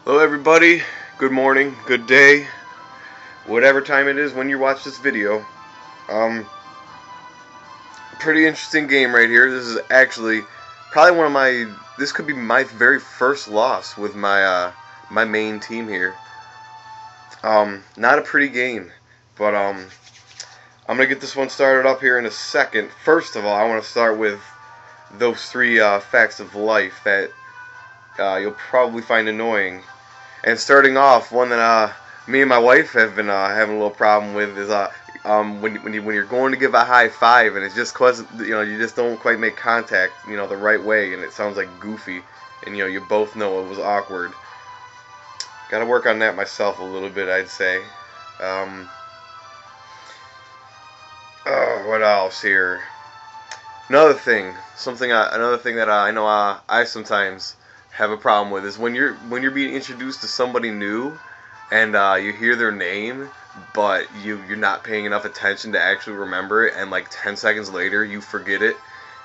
Hello everybody, good morning, good day, whatever time it is when you watch this video. Pretty interesting game right here. This is actually probably this could be my very first loss with my my main team here. Not a pretty game, but I'm gonna get this one started up here in a second. First of all, I want to start with those three facts of life that you'll probably find annoying. And starting off, one that me and my wife have been having a little problem with is when you're going to give a high five and it's just cause you just don't quite make contact the right way, and it sounds like goofy, and you both know it was awkward. Got to work on that myself a little bit, I'd say. What else here? Another thing that I know I sometimes have a problem with is when you're being introduced to somebody new, and you hear their name, but you're not paying enough attention to actually remember it, and like 10 seconds later you forget it,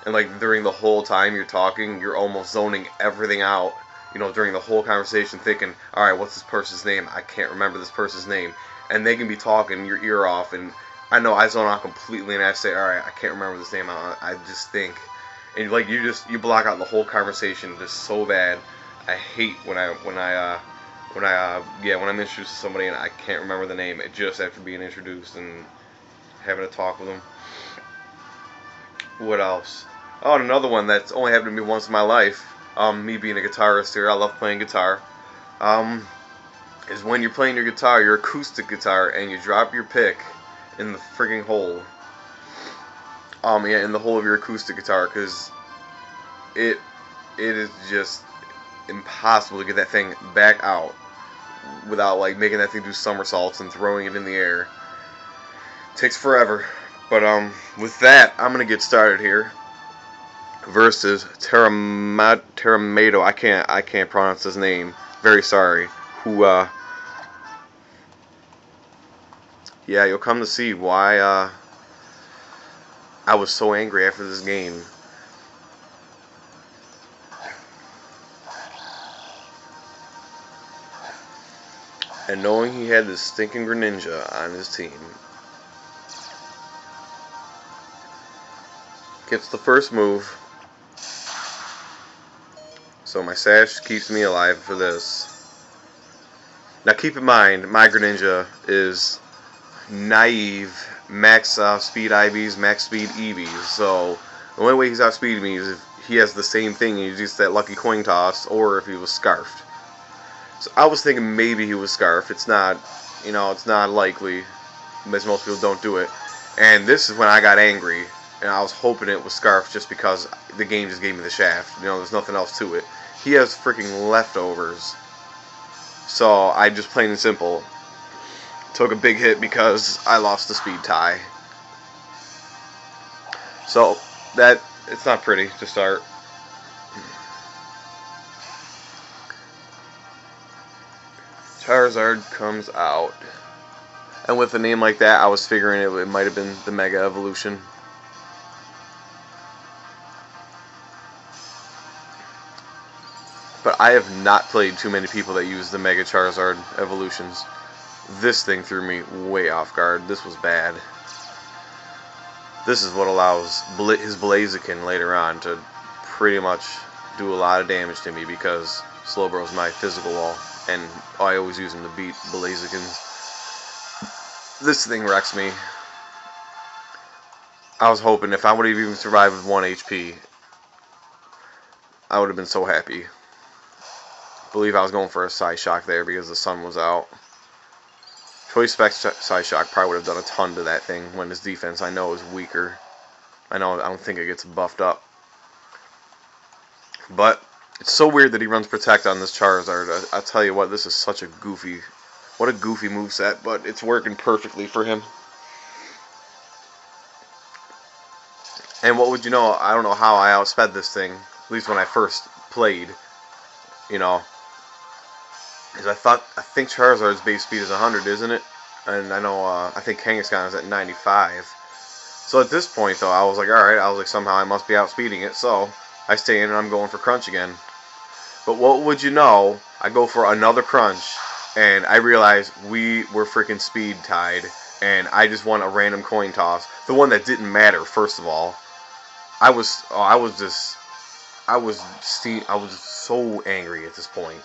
and like during the whole time you're talking, you're almost zoning everything out, during the whole conversation, thinking, all right, what's this person's name? I can't remember this person's name, and they can be talking your ear off, and I know I zone out completely, and I say, all right, I can't remember this name. I just think. And like you block out the whole conversation just so bad. I hate when I'm introduced to somebody and I can't remember the name just after being introduced and having a talk with them. What else? Oh, and another one that's only happened to me once in my life. Me being a guitarist here, I love playing guitar. Is when you're playing your guitar, your acoustic guitar, and you drop your pick in the frigging hole. In the hole of your acoustic guitar, because it is just impossible to get that thing back out without like making that thing do somersaults and throwing it in the air. It takes forever. But with that, I'm gonna get started here. Versus Tarimato. I can't pronounce his name. Very sorry. Who yeah, you'll come to see why I was so angry after this game. And knowing he had this stinking Greninja on his team. Gets the first move. So my Sash keeps me alive for this. Now keep in mind, my Greninja is naive, max speed IVs, max speed EVs. So the only way he's outspeeding me is if he has the same thing and he uses that lucky coin toss, or if he was scarfed. So I was thinking maybe he was scarfed. It's not, it's not likely, because most people don't do it. And this is when I got angry, and I was hoping it was scarfed just because the game just gave me the shaft. There's nothing else to it. He has freaking leftovers. So I just plain and simple took a big hit because I lost the speed tie. So it's not pretty to start. Charizard comes out, and with a name like that, I was figuring it might have been the Mega Evolution. But I have not played too many people that use the Mega Charizard evolutions. This thing threw me way off guard. This was bad. This is what allows his Blaziken later on to pretty much do a lot of damage to me, because Slowbro is my physical wall, and I always use him to beat Blazikens. This thing wrecks me. I was hoping if I would have even survived with 1 HP, I would have been so happy. I believe I was going for a Psyshock there because the sun was out. Choice Spec Psyshock probably would have done a ton to that thing when his defense, I know, is weaker. I don't think it gets buffed up. But it's so weird that he runs Protect on this Charizard. I tell you what, this is such a goofy moveset, but it's working perfectly for him. And what would you know, I don't know how I outsped this thing, at least when I first played, because I think Charizard's base speed is 100, isn't it? And I know, I think Kangaskhan is at 95. So at this point, though, I was like, alright, somehow I must be outspeeding it, so I stay in and I'm going for Crunch again. But what would you know, I go for another crunch, and I realize we were freaking speed tied, and I just won a random coin toss. The one that didn't matter, first of all. I was so angry at this point.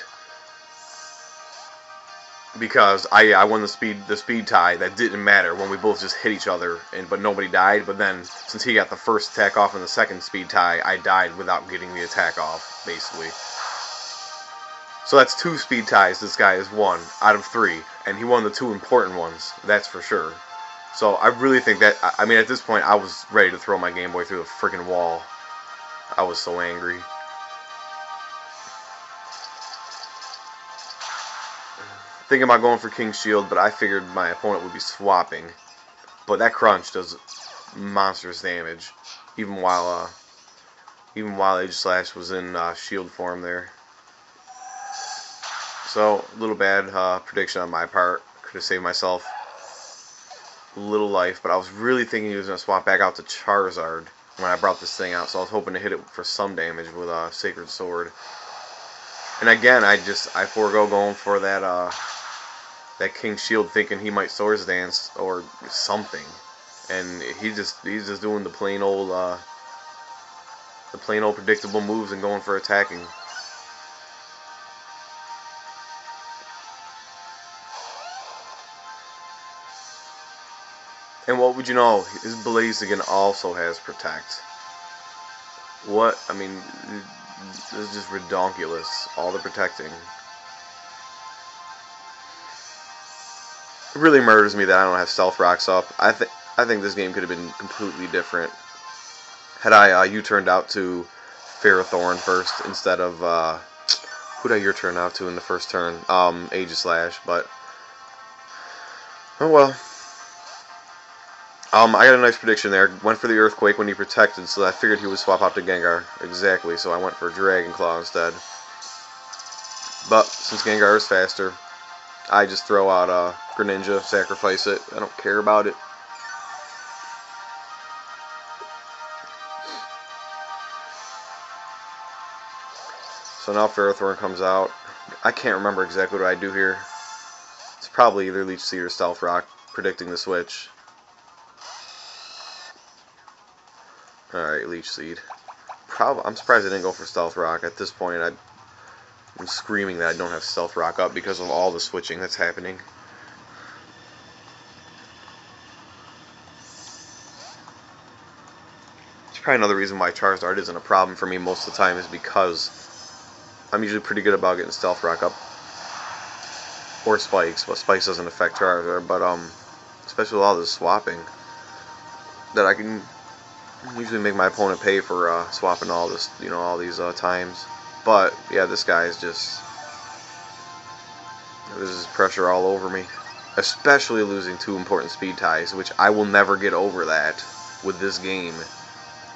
Because I won the speed tie that didn't matter when we both just hit each other, but nobody died. But then since he got the first attack off in the second speed tie, I died without getting the attack off, basically. So that's 2 speed ties this guy has won out of 3, and he won the 2 important ones, that's for sure. So I really think that, I mean, at this point I was ready to throw my Game Boy through the freaking wall. I was so angry. Thinking about going for King's Shield, but I figured my opponent would be swapping. But that crunch does monstrous damage, even while Aegislash was in shield form there. So a little bad prediction on my part. Could have saved myself a little life, but I was really thinking he was going to swap back out to Charizard when I brought this thing out. So I was hoping to hit it for some damage with a Sacred Sword. And again, I forego going for that King's Shield, thinking he might Swords Dance or something, and he's just doing the plain old predictable moves and going for attacking. And what would you know? His Blaziken also has Protect. What? I mean, this is just redonkulous. All the protecting. It really murders me that I don't have Stealth Rocks up. I think this game could have been completely different had I U-turned out to Ferrothorn first instead of who did I U-turn out to in the first turn? Aegislash, but oh well. I got a nice prediction there. Went for the Earthquake when he protected, so I figured he would swap out to Gengar. Exactly, so I went for Dragon Claw instead. But since Gengar is faster, I just throw out Greninja, sacrifice it. I don't care about it. So now Ferrothorn comes out. I can't remember exactly what I do here. It's probably either Leech Seed or Stealth Rock, predicting the switch. Alright, Leech Seed. I'm surprised I didn't go for Stealth Rock. At this point, I'm screaming that I don't have Stealth Rock up because of all the switching that's happening. It's probably another reason why Charizard isn't a problem for me most of the time, is because I'm usually pretty good about getting Stealth Rock up. Or Spikes, but Spikes doesn't affect Charizard, but especially with all this swapping, that I can usually make my opponent pay for swapping all this, all these times. But yeah, this guy is just, this is pressure all over me, especially losing 2 important speed ties, which I will never get over that with this game.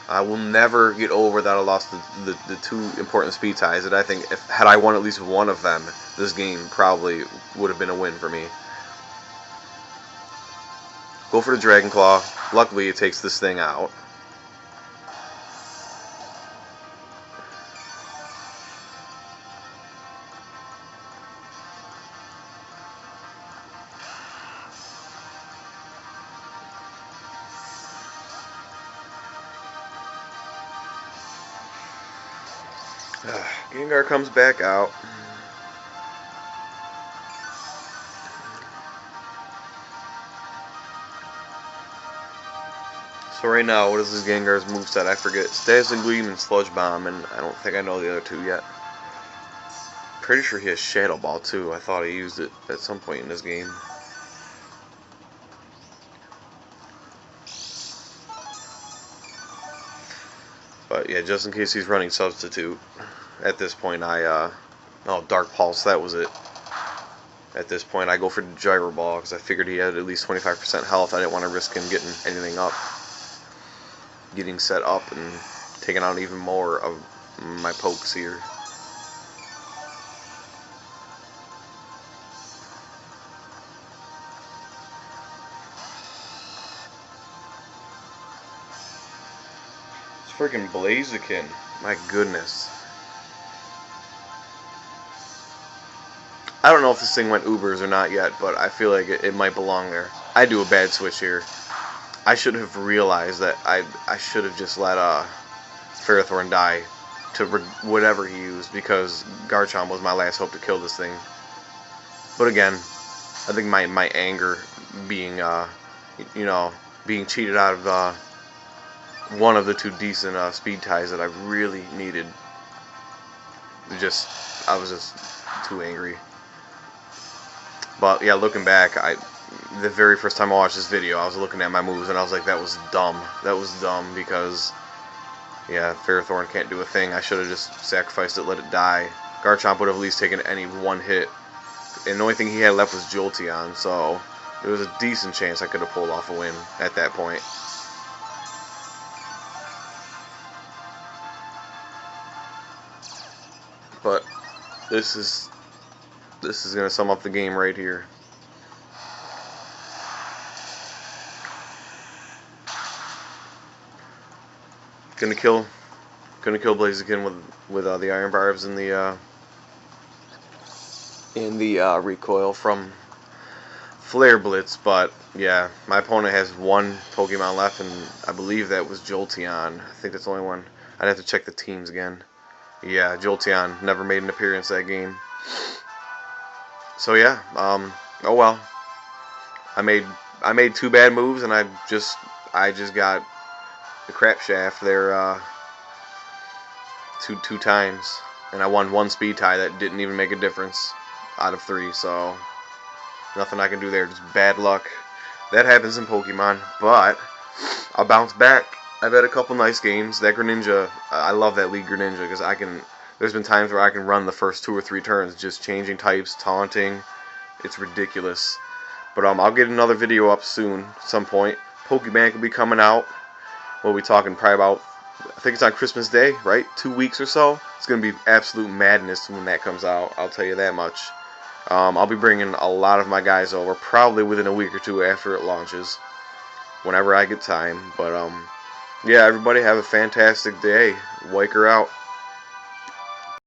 I will never get over that I lost the 2 important speed ties that I think had I won at least one of them, this game probably would have been a win for me. Go for the Dragon Claw. Luckily it takes this thing out. Gengar comes back out. So right now, what is this Gengar's moveset? I forget. Dazzling Gleam and Sludge Bomb, and I don't think I know the other 2 yet. Pretty sure he has Shadow Ball too. I thought he used it at some point in this game. But yeah, just in case he's running Substitute, at this point oh, Dark Pulse, that was it. At this point I go for the Gyro Ball because I figured he had at least 25% health. I didn't want to risk him getting anything up. Getting set up and taking out even more of my pokes here. Freaking Blaziken. My goodness. I don't know if this thing went Ubers or not yet, but I feel like it might belong there. I do a bad switch here. I should have realized that I should have just let Ferrothorn die to whatever he used, because Garchomp was my last hope to kill this thing. But again, I think my anger being being cheated out of one of the two decent speed ties that I really needed. I was just too angry. But yeah, looking back, the very first time I watched this video, I was looking at my moves and I was like, that was dumb. That was dumb because, yeah, Ferrothorn can't do a thing. I should have just sacrificed it, let it die. Garchomp would have at least taken any one hit. And the only thing he had left was Jolteon, so there was a decent chance I could have pulled off a win at that point. But this is gonna sum up the game right here. Gonna kill Blaziken with the Iron Barbs in the recoil from Flare Blitz. But yeah, my opponent has one Pokemon left, and I believe that was Jolteon. I think that's the only one. I'd have to check the teams again. Yeah, Jolteon never made an appearance that game. So yeah, oh well. I made two bad moves, and I just got the crap shaft there two times, and I won one speed tie that didn't even make a difference out of 3. So nothing I can do there. Just bad luck. That happens in Pokemon, but I'll bounce back. I've had a couple nice games. That Greninja, I love that lead Greninja because there's been times where I can run the first 2 or 3 turns just changing types, taunting. It's ridiculous. But I'll get another video up soon, at some point. Pokemon will be coming out. We'll be talking probably about, I think it's on Christmas Day, right? 2 weeks or so. It's going to be absolute madness when that comes out. I'll tell you that much. I'll be bringing a lot of my guys over, probably within a week or two after it launches, whenever I get time. But yeah, everybody have a fantastic day. Wiker out.